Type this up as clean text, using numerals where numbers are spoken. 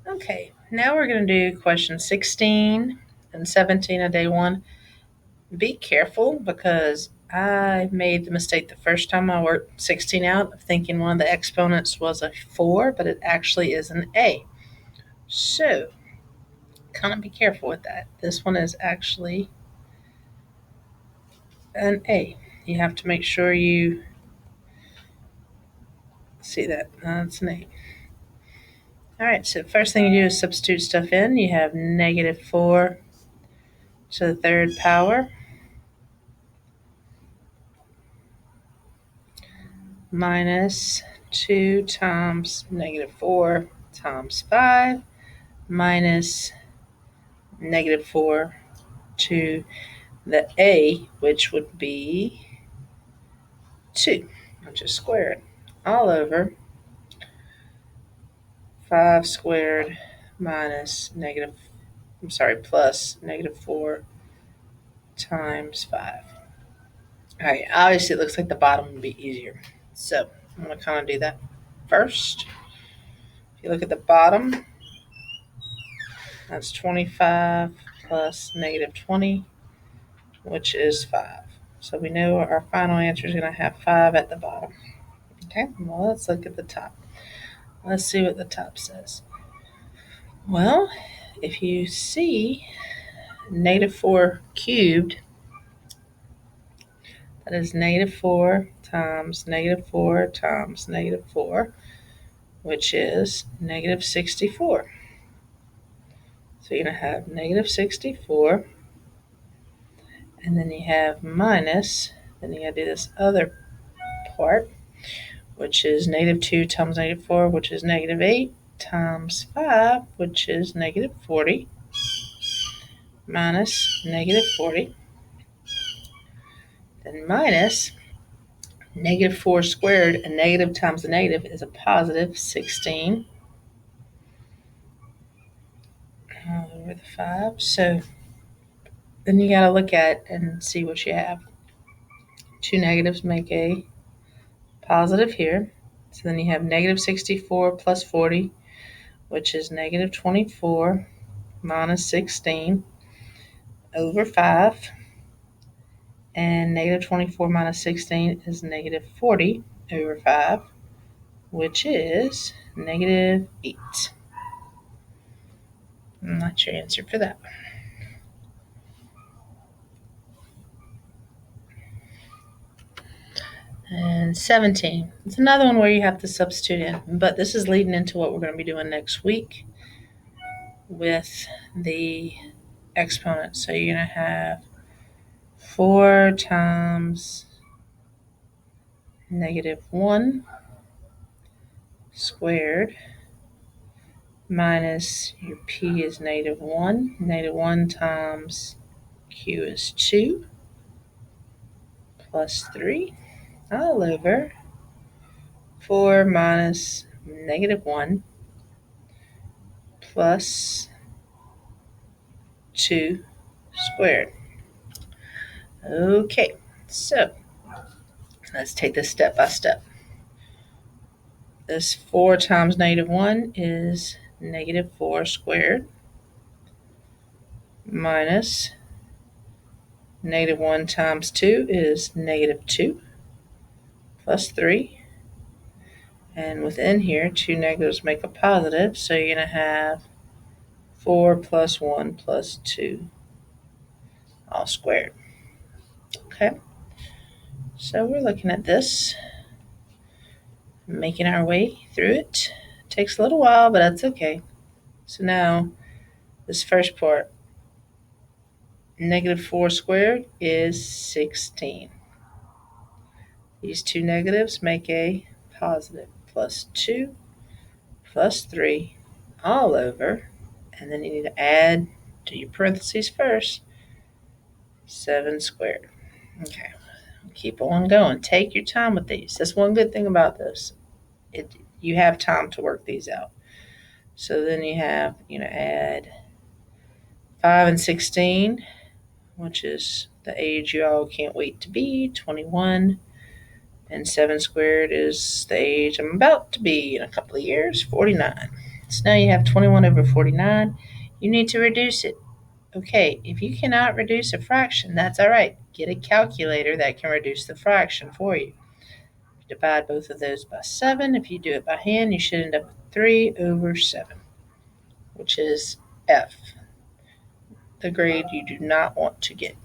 Okay, now we're going to do question 16 and 17 of day one. Be careful because I made the mistake the first time I worked 16 out of thinking one of the exponents was a 4, but it actually is an A. So, kind of be careful with that. This one is actually an A. You have to make sure you see that. That's an A. All right, so first thing you do is substitute stuff in. You have negative 4 to the third power minus 2 times negative 4 times 5 minus negative 4 to the A, which would be 2, which is squared, all over 5 squared plus negative 4 times 5. All right, obviously it looks like the bottom would be easier. So I'm going to kind of do that first. If you look at the bottom, that's 25 plus negative 20, which is 5. So we know our final answer is going to have 5 at the bottom. Okay, well, let's look at the top. Let's see what the top says. Well, if you see negative 4 cubed, that is negative 4 times negative 4 times negative 4, which is negative 64. So you're going to have negative 64, and then you have minus, then you got to do this other part, which is negative 2 times negative 4, which is negative 8, times 5, which is negative 40, minus negative 40, then minus negative 4 squared, and negative times the negative is a positive 16 over the 5. So then you got to look at and see what you have. Two negatives make a positive here. So then you have negative 64 plus 40, which is negative 24 minus 16 over 5. And negative 24 minus 16 is negative 40 over 5, which is negative 8. And that's your answer for that. And 17. It's another one where you have to substitute in, but this is leading into what we're going to be doing next week with the exponents. So you're going to have 4 times negative 1 squared minus your p is negative 1. Negative 1 times q is 2 plus 3 all over 4 minus negative 1 plus 2 squared. Okay, so let's take this step by step. This 4 times negative 1 is negative 4 squared minus negative 1 times 2 is negative 2 plus 3. And within here, 2 negatives make a positive, so you're going to have 4 plus 1 plus 2 all squared. Okay, so we're looking at this, making our way through it. Takes a little while, but that's okay. So now, this first part, negative 4 squared is 16. These two negatives make a positive, plus 2 plus 3 all over, and then you need to add to your parentheses first, 7 squared. Okay, keep on going. Take your time with these. That's one good thing about this. You have time to work these out. So then you have, add 5 and 16, which is the age you all can't wait to be, 21. And 7 squared is the age I'm about to be in a couple of years, 49. So now you have 21 over 49. You need to reduce it. Okay, if you cannot reduce a fraction, that's all right. Get a calculator that can reduce the fraction for you. Divide both of those by 7. If you do it by hand, you should end up with 3 over 7, which is F, the grade you do not want to get.